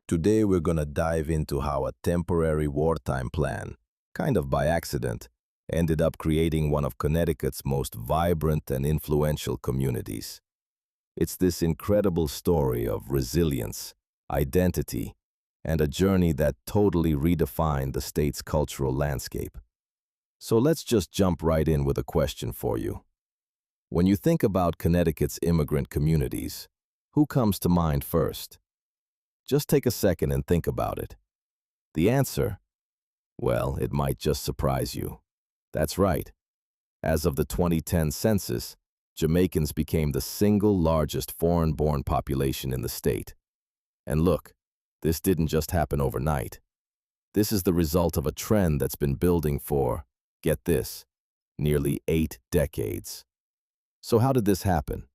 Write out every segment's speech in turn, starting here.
Today we're gonna dive into how a temporary wartime plan, kind of by accident, ended up creating one of Connecticut's most vibrant and influential communities. It's this incredible story of resilience, identity, and a journey that totally redefined the state's cultural landscape. So let's just jump right in with a question for you. When you think about Connecticut's immigrant communities, who comes to mind first? Just take a second and think about it. The answer? Well, it might just surprise you. That's right. As of the 2010 census, Jamaicans became the single largest foreign-born population in the state. And look, this didn't just happen overnight. This is the result of a trend that's been building for, get this, nearly 8 decades. So how did this happen?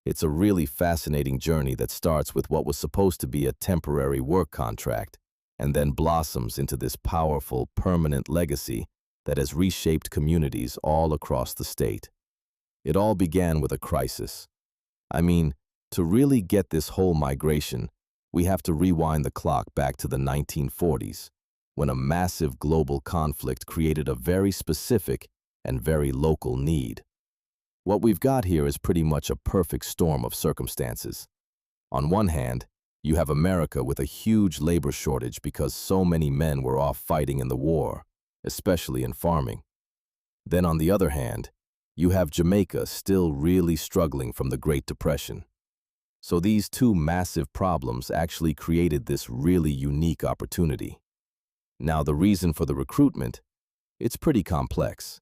It's a really fascinating journey that starts with what was supposed to be a temporary work contract and then blossoms into this powerful, permanent legacy that has reshaped communities all across the state. It all began with a crisis. I mean, to really get this whole migration, we have to rewind the clock back to the 1940s, when a massive global conflict created a very specific and very local need. What we've got here is pretty much a perfect storm of circumstances. On one hand, you have America with a huge labor shortage because so many men were off fighting in the war, especially in farming. Then on the other hand, you have Jamaica still really struggling from the Great Depression. So these two massive problems actually created this really unique opportunity. Now the reason for the recruitment, it's pretty complex.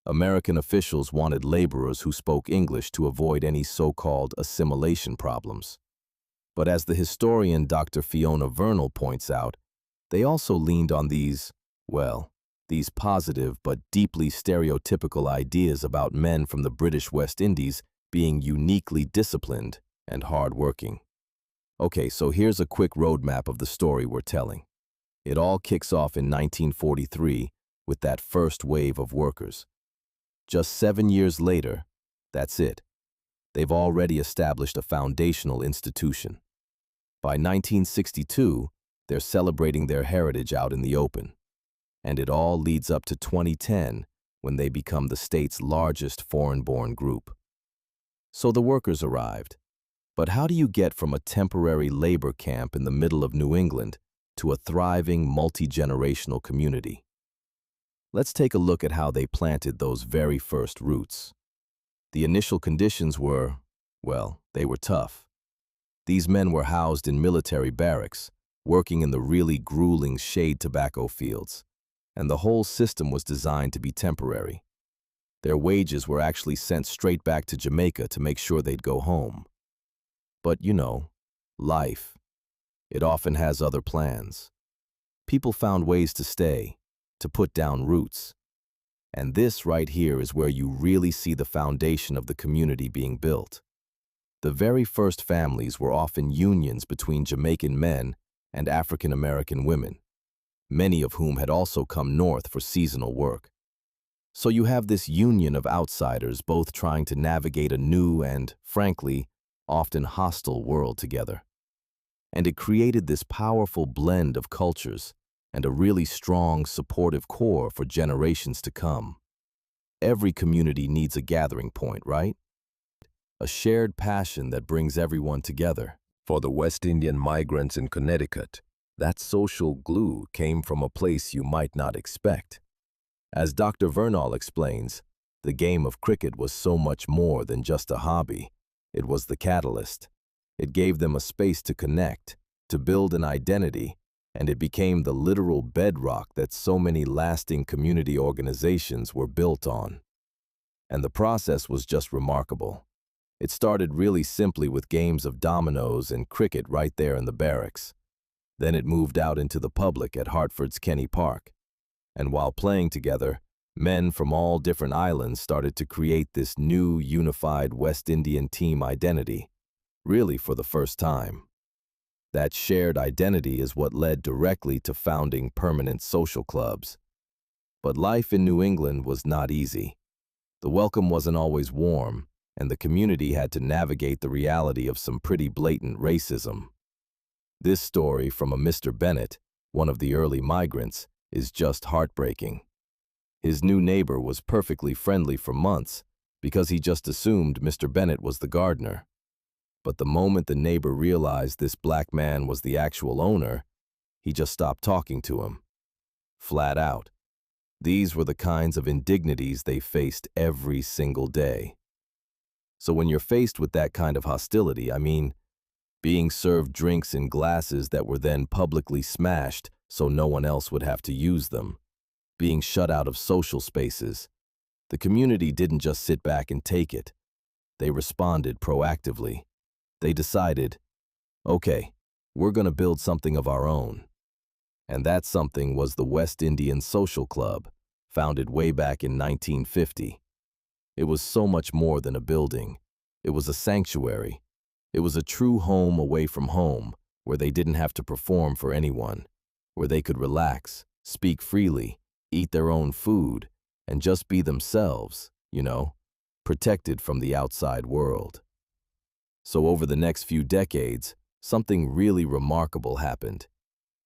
American officials wanted laborers who spoke English to avoid any so-called assimilation problems. But as the historian Dr. Fiona Vernal points out, they also leaned on these positive but deeply stereotypical ideas about men from the British West Indies being uniquely disciplined and hard-working. Okay, so here's a quick roadmap of the story we're telling. It all kicks off in 1943 with that first wave of workers. Just 7 years later, that's it. They've already established a foundational institution. By 1962, they're celebrating their heritage out in the open. And it all leads up to 2010, when they become the state's largest foreign-born group. So the workers arrived. But how do you get from a temporary labor camp in the middle of New England to a thriving, multi-generational community? Let's take a look at how they planted those very first roots. The initial conditions were, they were tough. These men were housed in military barracks, working in the really grueling shade tobacco fields, and the whole system was designed to be temporary. Their wages were actually sent straight back to Jamaica to make sure they'd go home. But life, it often has other plans. People found ways to stay, to put down roots. And this right here is where you really see the foundation of the community being built. The very first families were often unions between Jamaican men and African American women, many of whom had also come north for seasonal work. So you have this union of outsiders both trying to navigate a new and, frankly, often hostile world together. And it created this powerful blend of cultures and a really strong, supportive core for generations to come. Every community needs a gathering point, right? A shared passion that brings everyone together. For the West Indian migrants in Connecticut, that social glue came from a place you might not expect. As Dr. Vernal explains, the game of cricket was so much more than just a hobby. It was the catalyst. It gave them a space to connect, to build an identity, and it became the literal bedrock that so many lasting community organizations were built on. And the process was just remarkable. It started really simply with games of dominoes and cricket right there in the barracks. Then it moved out into the public at Hartford's Kenny Park. And while playing together, men from all different islands started to create this new unified West Indian team identity, really for the first time. That shared identity is what led directly to founding permanent social clubs. But life in New England was not easy. The welcome wasn't always warm, and the community had to navigate the reality of some pretty blatant racism. This story from a Mr. Bennett, one of the early migrants, is just heartbreaking. His new neighbor was perfectly friendly for months because he just assumed Mr. Bennett was the gardener. But the moment the neighbor realized this black man was the actual owner, he just stopped talking to him. Flat out. These were the kinds of indignities they faced every single day. So when you're faced with that kind of hostility, being served drinks in glasses that were then publicly smashed so no one else would have to use them, being shut out of social spaces, the community didn't just sit back and take it. They responded proactively. They decided, okay, we're going to build something of our own. And that something was the West Indian Social Club, founded way back in 1950. It was so much more than a building. It was a sanctuary. It was a true home away from home, where they didn't have to perform for anyone, where they could relax, speak freely, eat their own food, and just be themselves, protected from the outside world. So over the next few decades, something really remarkable happened.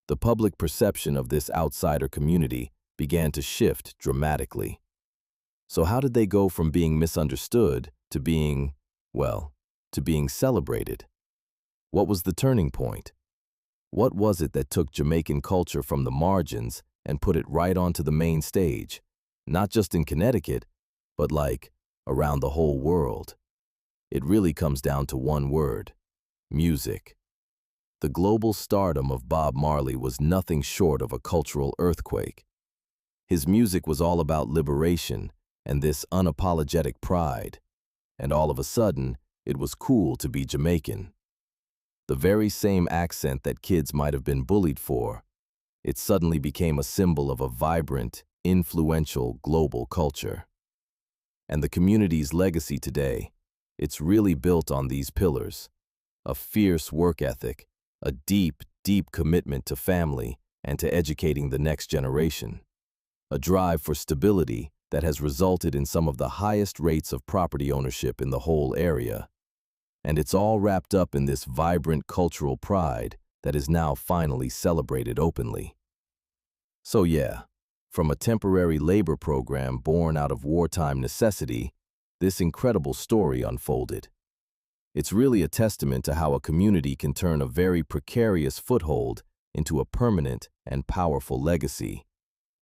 The public perception of this outsider community began to shift dramatically. So how did they go from being misunderstood to being celebrated? What was the turning point? What was it that took Jamaican culture from the margins and put it right onto the main stage, not just in Connecticut, but around the whole world? It really comes down to one word: music. The global stardom of Bob Marley was nothing short of a cultural earthquake. His music was all about liberation and this unapologetic pride, and all of a sudden, it was cool to be Jamaican. The very same accent that kids might have been bullied for, it suddenly became a symbol of a vibrant, influential global culture. And the community's legacy today, it's really built on these pillars: a fierce work ethic, a deep, deep commitment to family and to educating the next generation, a drive for stability that has resulted in some of the highest rates of property ownership in the whole area. And it's all wrapped up in this vibrant cultural pride that is now finally celebrated openly. So yeah, from a temporary labor program born out of wartime necessity, this incredible story unfolded. It's really a testament to how a community can turn a very precarious foothold into a permanent and powerful legacy,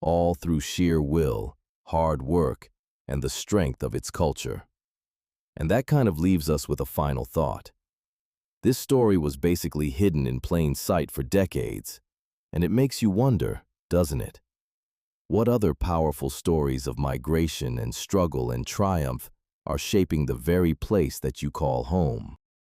all through sheer will, hard work, and the strength of its culture. And that kind of leaves us with a final thought. This story was basically hidden in plain sight for decades, and it makes you wonder, doesn't it? What other powerful stories of migration and struggle and triumph are shaping the very place that you call home?